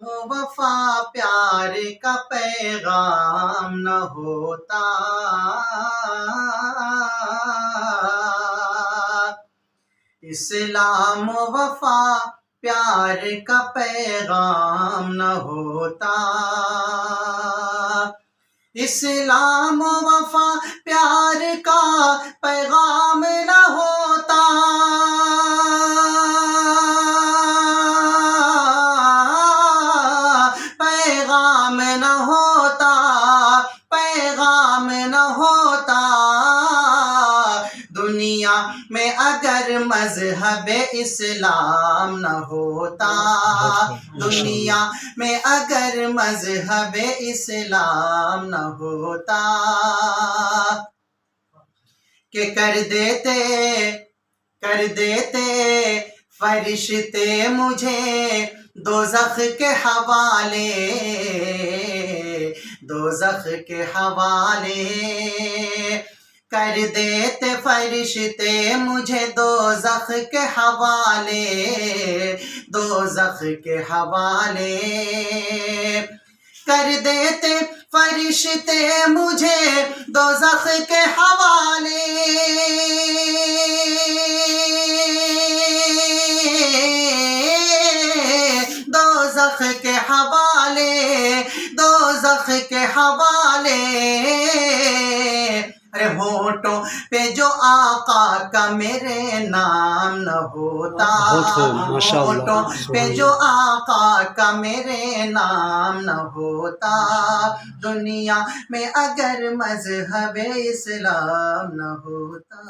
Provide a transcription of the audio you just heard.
وفا پیار کا پیغام نہ ہوتا، اسلام و وفا پیار کا پیغام نہ ہوتا، اسلام و وفا پیار کا پیغام نہ ہوتا، پیغام نہ ہوتا، پیغام نہ ہوتا، دنیا میں اگر مذہب اسلام نہ ہوتا، دنیا میں اگر مذہب اسلام نہ ہوتا، کہ کر دیتے فرشتے مجھے دوزخ کے حوالے، دوزخ کے حوالے، کر دیتے فرشتے مجھے دوزخ کے حوالے، دوزخ کے حوالے، کر دیتے فرشتے مجھے دوزخ کے حوالے، دوزخ کے حوالے، دوزخ کے حوالے، ارے ہونٹوں پہ جو آقا کا میرے نام نہ ہوتا، ہونٹوں پہ جو آقا کا میرے نام نہ ہوتا، دنیا میں اگر مذہب اسلام نہ ہوتا۔